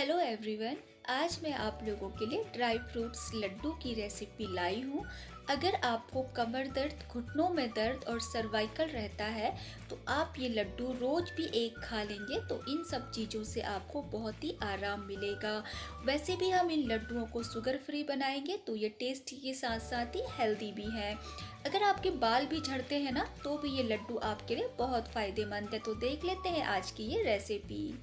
Hello everyone. आज मैं आप लोगों के लिए ड्राई फ्रूट्स लड्डू की रेसिपी लाई हूँ। अगर आपको कमर दर्द, घुटनों में दर्द और सर्वाइकल रहता है तो आप ये लड्डू रोज भी एक खा लेंगे तो इन सब चीज़ों से आपको बहुत ही आराम मिलेगा। वैसे भी हम इन लड्डुओं को शुगर फ्री बनाएंगे तो ये टेस्टी के साथ साथ ही हेल्दी भी है। अगर आपके बाल भी झड़ते हैं ना तो भी ये लड्डू आपके लिए बहुत फायदेमंद है। तो देख लेते हैं आज की ये रेसिपी।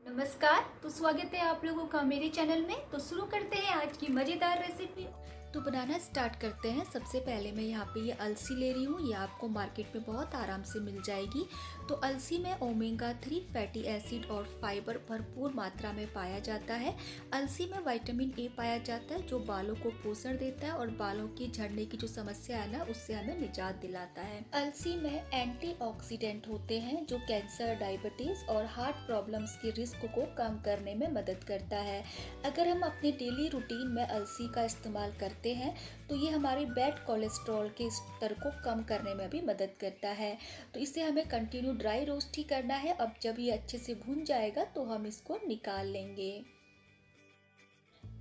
नमस्कार, तो स्वागत है आप लोगों का मेरे चैनल में। तो शुरू करते हैं आज की मज़ेदार रेसिपी। तो बनाना स्टार्ट करते हैं। सबसे पहले मैं यहाँ पे ये अलसी ले रही हूँ। ये आपको मार्केट में बहुत आराम से मिल जाएगी। तो अलसी में ओमेगा 3 फैटी एसिड और फाइबर भरपूर मात्रा में पाया जाता है। अलसी में विटामिन ए पाया जाता है जो बालों को पोषण देता है और बालों की झड़ने की जो समस्या है ना उससे हमें निजात दिलाता है। अलसी में एंटीऑक्सीडेंट होते हैं जो कैंसर, डायबिटीज और हार्ट प्रॉब्लम्स के रिस्क को कम करने में मदद करता है। अगर हम अपने डेली रूटीन में अलसी का इस्तेमाल करते हैं तो ये हमारे बैड कोलेस्ट्रॉल के स्तर को कम करने में भी मदद करता है। तो इसे हमें कंटिन्यू ड्राई रोस्ट ही करना है। अब जब ये अच्छे से भून जाएगा तो हम इसको निकाल लेंगे।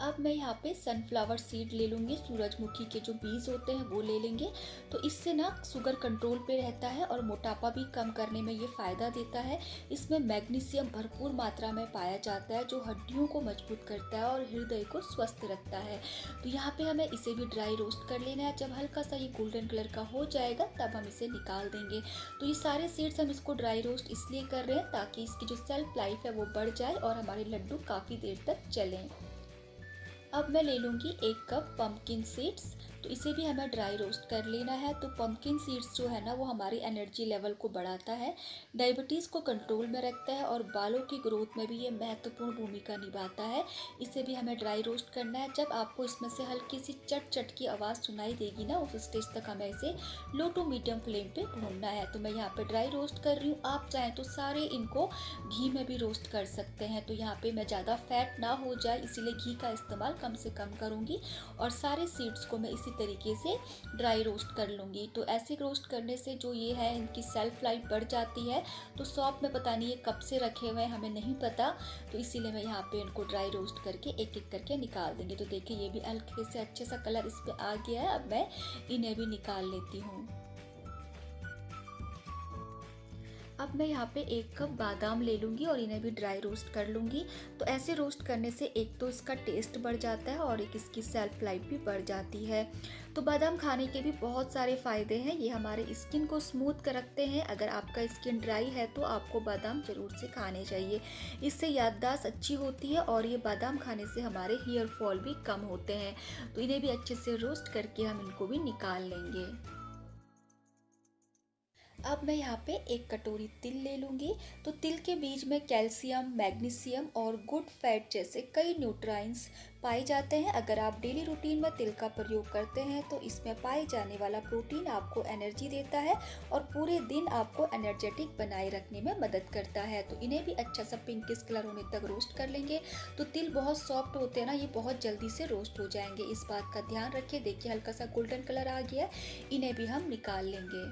अब मैं यहाँ पे सनफ्लावर सीड ले लूँगी। सूरजमुखी के जो बीज होते हैं वो ले लेंगे। तो इससे ना शुगर कंट्रोल पे रहता है और मोटापा भी कम करने में ये फ़ायदा देता है। इसमें मैग्नीशियम भरपूर मात्रा में पाया जाता है जो हड्डियों को मजबूत करता है और हृदय को स्वस्थ रखता है। तो यहाँ पे हमें इसे भी ड्राई रोस्ट कर लेना है। जब हल्का सा ये गोल्डन कलर का हो जाएगा तब हम इसे निकाल देंगे। तो ये सारे सीड्स हम इसको ड्राई रोस्ट इसलिए कर रहे हैं ताकि इसकी जो सेल्फ लाइफ है वो बढ़ जाए और हमारे लड्डू काफ़ी देर तक चलें। अब मैं ले लूँगी 1 कप पम्पकिन सीड्स। तो इसे भी हमें ड्राई रोस्ट कर लेना है। तो पम्पकिन सीड्स जो है ना वो हमारी एनर्जी लेवल को बढ़ाता है, डायबिटीज़ को कंट्रोल में रखता है और बालों की ग्रोथ में भी ये महत्वपूर्ण भूमिका निभाता है। इसे भी हमें ड्राई रोस्ट करना है। जब आपको इसमें से हल्की सी चट चट की आवाज़ सुनाई देगी ना उस स्टेज तक हमें इसे लो टू मीडियम फ्लेम पे भूनना है। तो मैं यहाँ पे ड्राई रोस्ट कर रही हूँ। आप चाहें तो सारे इनको घी में भी रोस्ट कर सकते हैं। तो यहाँ पे मैं ज़्यादा फैट ना हो जाए इसीलिए घी का इस्तेमाल कम से कम करूँगी और सारे सीड्स को मैं इसी तरीके से ड्राई रोस्ट कर लूँगी। तो ऐसे रोस्ट करने से जो ये है इनकी सेल्फ लाइफ बढ़ जाती है। तो शॉप में पता नहीं ये कब से रखे हुए हैं हमें नहीं पता। तो इसीलिए मैं यहाँ पे इनको ड्राई रोस्ट करके एक एक करके निकाल देंगे। तो देखिए ये भी हल्के से अच्छे सा कलर इस पर आ गया है। अब मैं इन्हें भी निकाल लेती हूँ। अब मैं यहाँ पे 1 कप बादाम ले लूँगी और इन्हें भी ड्राई रोस्ट कर लूँगी। तो ऐसे रोस्ट करने से एक तो इसका टेस्ट बढ़ जाता है और एक इसकी सेल्फ लाइफ भी बढ़ जाती है। तो बादाम खाने के भी बहुत सारे फ़ायदे हैं। ये हमारे स्किन को स्मूथ कर रखते हैं। अगर आपका स्किन ड्राई है तो आपको बादाम ज़रूर से खाने चाहिए। इससे याददाश्त अच्छी होती है और ये बादाम खाने से हमारे हेयर फॉल भी कम होते हैं। तो इन्हें भी अच्छे से रोस्ट करके हम इनको भी निकाल लेंगे। अब मैं यहाँ पे 1 कटोरी तिल ले लूँगी। तो तिल के बीज में कैल्शियम, मैग्नीशियम और गुड फैट जैसे कई न्यूट्राइंट्स पाए जाते हैं। अगर आप डेली रूटीन में तिल का प्रयोग करते हैं तो इसमें पाए जाने वाला प्रोटीन आपको एनर्जी देता है और पूरे दिन आपको एनर्जेटिक बनाए रखने में मदद करता है। तो इन्हें भी अच्छा सा पिंकिश कलर होने तक रोस्ट कर लेंगे। तो तिल बहुत सॉफ्ट होते हैं ना, ये बहुत जल्दी से रोस्ट हो जाएंगे, इस बात का ध्यान रखिए। देखिए हल्का सा गोल्डन कलर आ गया, इन्हें भी हम निकाल लेंगे।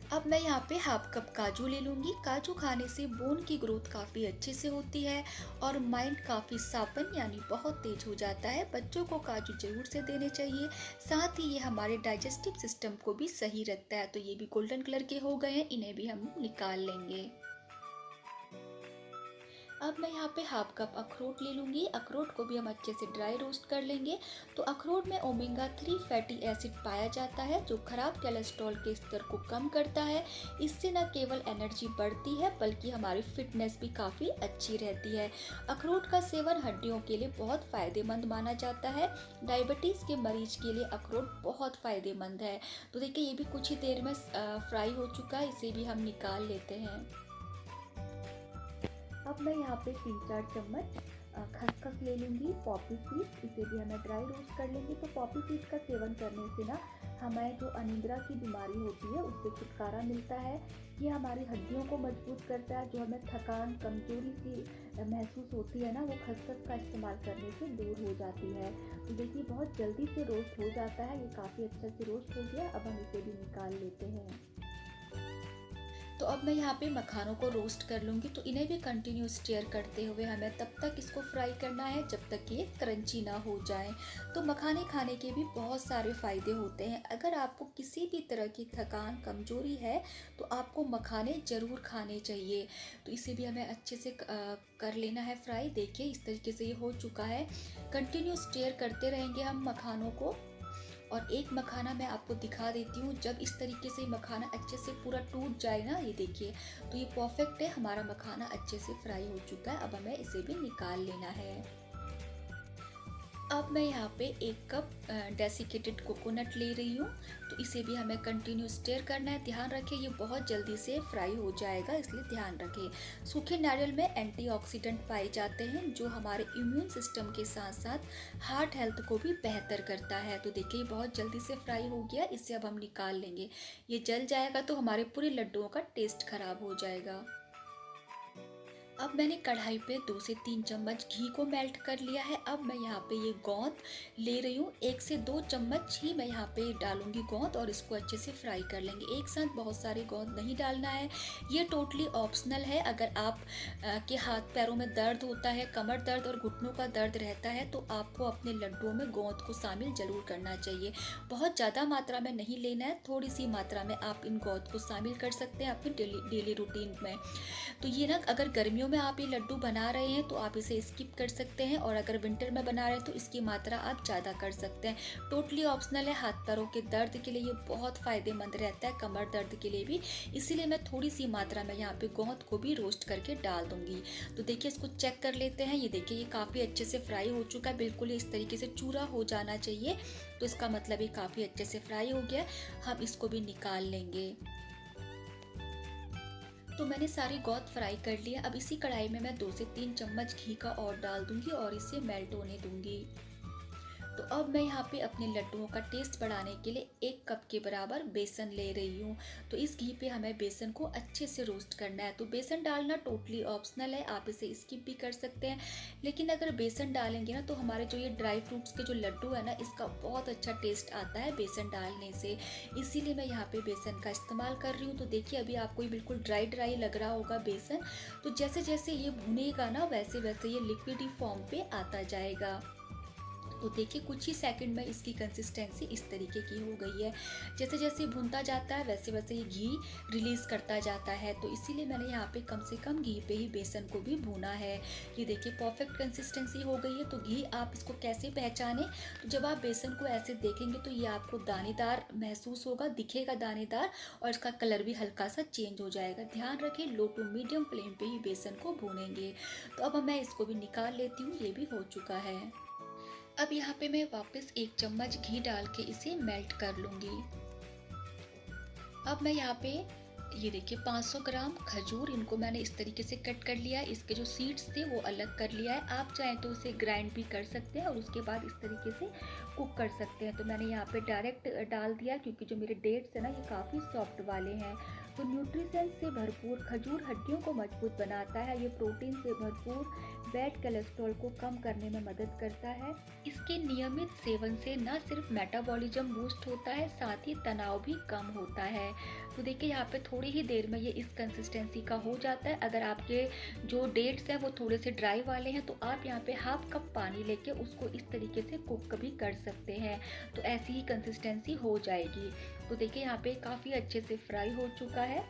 अब मैं यहाँ पे हाफ कप काजू ले लूँगी। काजू खाने से बोन की ग्रोथ काफ़ी अच्छे से होती है और माइंड काफ़ी शार्पन यानी बहुत तेज हो जाता है। बच्चों को काजू जरूर से देने चाहिए। साथ ही ये हमारे डाइजेस्टिव सिस्टम को भी सही रखता है। तो ये भी गोल्डन कलर के हो गए हैं, इन्हें भी हम निकाल लेंगे। अब मैं यहाँ पे हाफ कप अखरोट ले लूँगी। अखरोट को भी हम अच्छे से ड्राई रोस्ट कर लेंगे। तो अखरोट में ओमेगा 3 फैटी एसिड पाया जाता है जो खराब कोलेस्ट्रॉल के स्तर को कम करता है। इससे न केवल एनर्जी बढ़ती है बल्कि हमारी फिटनेस भी काफ़ी अच्छी रहती है। अखरोट का सेवन हड्डियों के लिए बहुत फ़ायदेमंद माना जाता है। डायबिटीज़ के मरीज के लिए अखरोट बहुत फ़ायदेमंद है। तो देखिए ये भी कुछ ही देर में फ्राई हो चुका है, इसे भी हम निकाल लेते हैं। अब मैं यहाँ पे 3-4 चम्मच खसखस ले लूँगी, पॉपी सीड्स, इसे भी हमें ड्राई रोस्ट कर लेंगे। तो पॉपी सीड्स का सेवन करने से ना हमें जो अनिद्रा की बीमारी होती है उससे छुटकारा मिलता है। ये हमारी हड्डियों को मजबूत करता है। जो हमें थकान, कमजोरी सी महसूस होती है ना वो खसखस का इस्तेमाल करने से दूर हो जाती है। तो देखिए बहुत जल्दी से रोस्ट हो जाता है, ये काफ़ी अच्छा से रोस्ट हो गया। अब हम इसे भी निकाल लेते हैं। तो अब मैं यहाँ पे मखानों को रोस्ट कर लूँगी, तो इन्हें भी कंटिन्यू स्टीयर करते हुए हमें तब तक इसको फ्राई करना है जब तक कि ये क्रंची ना हो जाए। तो मखाने खाने के भी बहुत सारे फ़ायदे होते हैं। अगर आपको किसी भी तरह की थकान, कमज़ोरी है तो आपको मखाने ज़रूर खाने चाहिए। तो इसे भी हमें अच्छे से कर लेना है फ्राई। देखिए इस तरीके से ये हो चुका है। कंटिन्यू स्टीयर करते रहेंगे हम मखानों को। और एक मखाना मैं आपको दिखा देती हूँ, जब इस तरीके से मखाना अच्छे से पूरा टूट जाए ना, ये देखिए, तो ये परफेक्ट है, हमारा मखाना अच्छे से फ्राई हो चुका है। अब हमें इसे भी निकाल लेना है। अब मैं यहाँ पे 1 कप डेसिकेटेड कोकोनट ले रही हूँ, तो इसे भी हमें कंटिन्यू स्टीयर करना है। ध्यान रखें ये बहुत जल्दी से फ्राई हो जाएगा, इसलिए ध्यान रखें। सूखे नारियल में एंटीऑक्सीडेंट पाए जाते हैं जो हमारे इम्यून सिस्टम के साथ साथ हार्ट हेल्थ को भी बेहतर करता है। तो देखिए बहुत जल्दी से फ्राई हो गया, इसे अब हम निकाल लेंगे। ये जल जाएगा तो हमारे पूरे लड्डुओं का टेस्ट खराब हो जाएगा। अब मैंने कढ़ाई पे 2 से 3 चम्मच घी को मेल्ट कर लिया है। अब मैं यहाँ पे ये गोंद ले रही हूँ, 1 से 2 चम्मच ही मैं यहाँ पे डालूंगी गोंद, और इसको अच्छे से फ्राई कर लेंगे। एक साथ बहुत सारे गोंद नहीं डालना है, ये टोटली ऑप्शनल है। अगर आप के हाथ पैरों में दर्द होता है, कमर दर्द और घुटनों का दर्द रहता है, तो आपको अपने लड्डुओं में गोंद को शामिल जरूर करना चाहिए। बहुत ज़्यादा मात्रा में नहीं लेना है, थोड़ी सी मात्रा में आप इन गोंद को शामिल कर सकते हैं अपनी डेली रूटीन में। तो ये ना, अगर गर्मियों में आप ये लड्डू बना रहे हैं तो आप इसे स्किप कर सकते हैं, और अगर विंटर में बना रहे हैं तो इसकी मात्रा आप ज़्यादा कर सकते हैं। टोटली ऑप्शनल है। हाथ पैरों के दर्द के लिए ये बहुत फ़ायदेमंद रहता है, कमर दर्द के लिए भी। इसीलिए मैं थोड़ी सी मात्रा में यहाँ पे गोंद को भी रोस्ट करके डाल दूंगी। तो देखिए इसको चेक कर लेते हैं। ये देखिए ये काफ़ी अच्छे से फ्राई हो चुका है, बिल्कुल इस तरीके से चूरा हो जाना चाहिए। तो इसका मतलब ये काफ़ी अच्छे से फ्राई हो गया। हम इसको भी निकाल लेंगे। तो मैंने सारी गोंद फ्राई कर लिया। अब इसी कढ़ाई में मैं 2 से 3 चम्मच घी का और डाल दूंगी और इसे मेल्ट होने दूंगी। तो अब मैं यहाँ पे अपने लड्डुओं का टेस्ट बढ़ाने के लिए 1 कप के बराबर बेसन ले रही हूँ। तो इस घी पे हमें बेसन को अच्छे से रोस्ट करना है। तो बेसन डालना टोटली ऑप्शनल है, आप इसे स्किप भी कर सकते हैं। लेकिन अगर बेसन डालेंगे ना तो हमारे जो ये ड्राई फ्रूट्स के जो लड्डू है ना, इसका बहुत अच्छा टेस्ट आता है बेसन डालने से। इसीलिए मैं यहाँ पे बेसन का इस्तेमाल कर रही हूँ। तो देखिए अभी आपको ये बिल्कुल ड्राई ड्राई लग रहा होगा बेसन। तो जैसे जैसे ये भुनेगा ना, वैसे वैसे ये लिक्विडी फॉर्म पे आता जाएगा। तो देखिए कुछ ही सेकंड में इसकी कंसिस्टेंसी इस तरीके की हो गई है। जैसे जैसे भुनता जाता है वैसे वैसे ये घी रिलीज़ करता जाता है। तो इसीलिए मैंने यहाँ पे कम से कम घी पे ही बेसन को भी भुना है। ये देखिए परफेक्ट कंसिस्टेंसी हो गई है। तो घी आप इसको कैसे पहचाने, तो जब आप बेसन को ऐसे देखेंगे तो ये आपको दानेदार महसूस होगा, दिखेगा दानेदार, और इसका कलर भी हल्का सा चेंज हो जाएगा। ध्यान रखें लो टू मीडियम फ्लेम पे ही बेसन को भूनेंगे। तो अब मैं इसको भी निकाल लेती हूँ, ये भी हो चुका है। अब यहाँ पे मैं वापस 1 चम्मच घी डाल के इसे मेल्ट कर लूँगी। अब मैं यहाँ पे ये देखिए 500 ग्राम खजूर, इनको मैंने इस तरीके से कट कर लिया है। इसके जो सीड्स थे वो अलग कर लिया है। आप चाहें तो उसे ग्राइंड भी कर सकते हैं और उसके बाद इस तरीके से कुक कर सकते हैं। तो मैंने यहाँ पे डायरेक्ट डाल दिया क्योंकि जो मेरे डेट्स है ना ये काफ़ी सॉफ्ट वाले हैं। तो न्यूट्रिशंस से भरपूर खजूर हड्डियों को मजबूत बनाता है। ये प्रोटीन से भरपूर बैड कोलेस्ट्रॉल को कम करने में मदद करता है। इसके नियमित सेवन से न सिर्फ मेटाबॉलिज्म बूस्ट होता है, साथ ही तनाव भी कम होता है। तो देखिए यहाँ पे थोड़ी ही देर में ये इस कंसिस्टेंसी का हो जाता है। अगर आपके जो डेट्स हैं वो थोड़े से ड्राई वाले हैं तो आप यहाँ पे हाफ कप पानी लेके उसको इस तरीके से कुक भी कर सकते हैं। तो ऐसी ही कंसिस्टेंसी हो जाएगी। तो देखिए यहाँ पे काफ़ी अच्छे से फ्राई हो चुका है।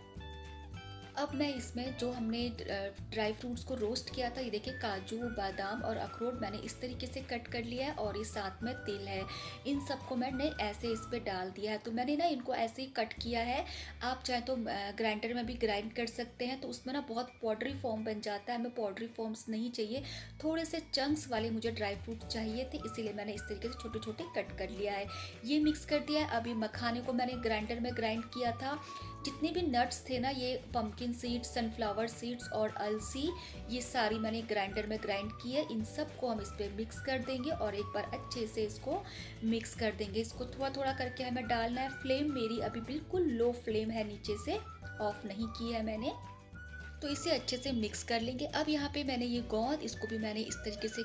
अब मैं इसमें जो हमने ड्राई फ्रूट्स को रोस्ट किया था, ये देखिए काजू, बादाम और अखरोट मैंने इस तरीके से कट कर लिया है, और ये साथ में तिल है। इन सबको मैंने ऐसे इस पे डाल दिया है। तो मैंने ना इनको ऐसे ही कट किया है। आप चाहे तो ग्राइंडर में भी ग्राइंड कर सकते हैं, तो उसमें ना बहुत पाउडरी फॉर्म बन जाता है। हमें पाउडरी फॉर्म्स नहीं चाहिए, थोड़े से चंक्स वाले मुझे ड्राई फ्रूट चाहिए थे, इसीलिए मैंने इस तरीके से छोटे छोटे कट कर लिया है। ये मिक्स कर दिया है। अभी मखाने को मैंने ग्राइंडर में ग्राइंड किया था। जितने भी नट्स थे ना, ये पम्पकिन सीड्स, सनफ्लावर सीड्स और अलसी, ये सारी मैंने ग्राइंडर में ग्राइंड की है। इन सब को हम इस पर मिक्स कर देंगे और एक बार अच्छे से इसको मिक्स कर देंगे। इसको थोड़ा थोड़ा करके हमें डालना है। फ्लेम मेरी अभी बिल्कुल लो फ्लेम है, नीचे से ऑफ नहीं की है मैंने। तो इसे अच्छे से मिक्स कर लेंगे। अब यहाँ पे मैंने ये गोंद, इसको भी मैंने इस तरीके से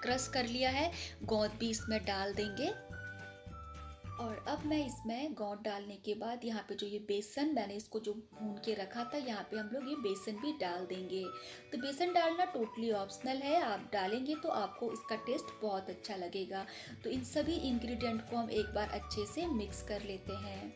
क्रश कर लिया है। गोंद भी इसमें डाल देंगे। और अब मैं इसमें गौंद डालने के बाद यहाँ पे जो ये बेसन मैंने इसको जो भून के रखा था, यहाँ पे हम लोग ये बेसन भी डाल देंगे। तो बेसन डालना टोटली ऑप्शनल है, आप डालेंगे तो आपको इसका टेस्ट बहुत अच्छा लगेगा। तो इन सभी इंग्रेडिएंट को हम एक बार अच्छे से मिक्स कर लेते हैं।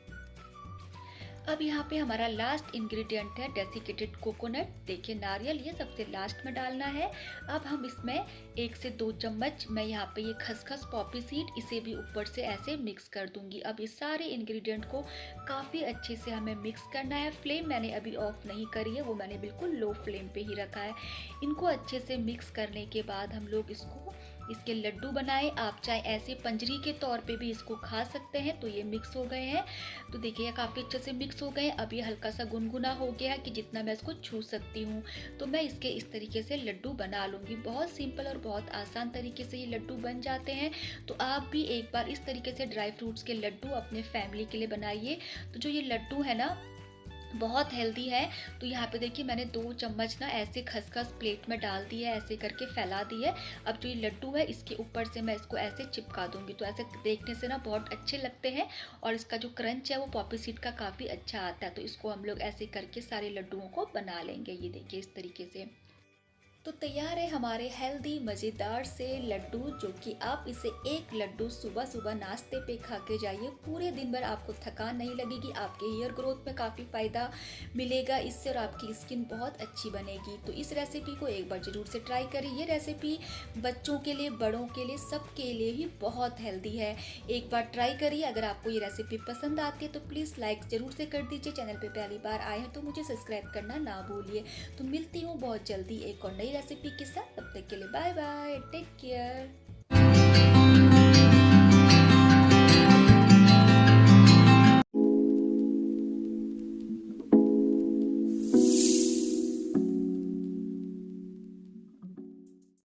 अब यहाँ पे हमारा लास्ट इंग्रेडिएंट है डेसिकेटेड कोकोनट। देखिए नारियल ये सबसे लास्ट में डालना है। अब हम इसमें 1 से 2 चम्मच मैं यहाँ पे ये खसखस पॉपी सीड इसे भी ऊपर से ऐसे मिक्स कर दूंगी। अब ये सारे इंग्रेडिएंट को काफ़ी अच्छे से हमें मिक्स करना है। फ्लेम मैंने अभी ऑफ नहीं करी है, वो मैंने बिल्कुल लो फ्लेम पे ही रखा है। इनको अच्छे से मिक्स करने के बाद हम लोग इसके लड्डू बनाए। आप चाहे ऐसे पंजरी के तौर पे भी इसको खा सकते हैं। तो ये मिक्स हो गए हैं, तो देखिए ये काफ़ी अच्छे से मिक्स हो गए। अब ये हल्का सा गुनगुना हो गया है कि जितना मैं इसको छू सकती हूँ। तो मैं इसके इस तरीके से लड्डू बना लूँगी। बहुत सिंपल और बहुत आसान तरीके से ये लड्डू बन जाते हैं। तो आप भी एक बार इस तरीके से ड्राई फ्रूट्स के लड्डू अपने फैमिली के लिए बनाइए। तो जो ये लड्डू है ना बहुत हेल्दी है। तो यहाँ पे देखिए मैंने 2 चम्मच ना ऐसे खसखस प्लेट में डाल दी है, ऐसे करके फैला दी है। अब जो ये लड्डू है इसके ऊपर से मैं इसको ऐसे चिपका दूंगी। तो ऐसे देखने से ना बहुत अच्छे लगते हैं और इसका जो क्रंच है वो पॉपी सीड का काफ़ी अच्छा आता है। तो इसको हम लोग ऐसे करके सारे लड्डुओं को बना लेंगे। ये देखिए इस तरीके से। तो तैयार है हमारे हेल्दी मज़ेदार से लड्डू, जो कि आप इसे एक लड्डू सुबह सुबह नाश्ते पे खा के जाइए। पूरे दिन भर आपको थकान नहीं लगेगी, आपके हेयर ग्रोथ में काफ़ी फ़ायदा मिलेगा इससे और आपकी स्किन बहुत अच्छी बनेगी। तो इस रेसिपी को एक बार ज़रूर से ट्राई करिए। ये रेसिपी बच्चों के लिए, बड़ों के लिए, सबके लिए ही बहुत हेल्दी है। एक बार ट्राई करिए। अगर आपको ये रेसिपी पसंद आती है तो प्लीज़ लाइक ज़रूर से कर दीजिए। चैनल पर पहली बार आए हैं तो मुझे सब्सक्राइब करना ना भूलिए। तो मिलती हूँ बहुत जल्दी एक और नई रेसिपी के साथ। तब तक के लिए बाय बाय, टेक केयर।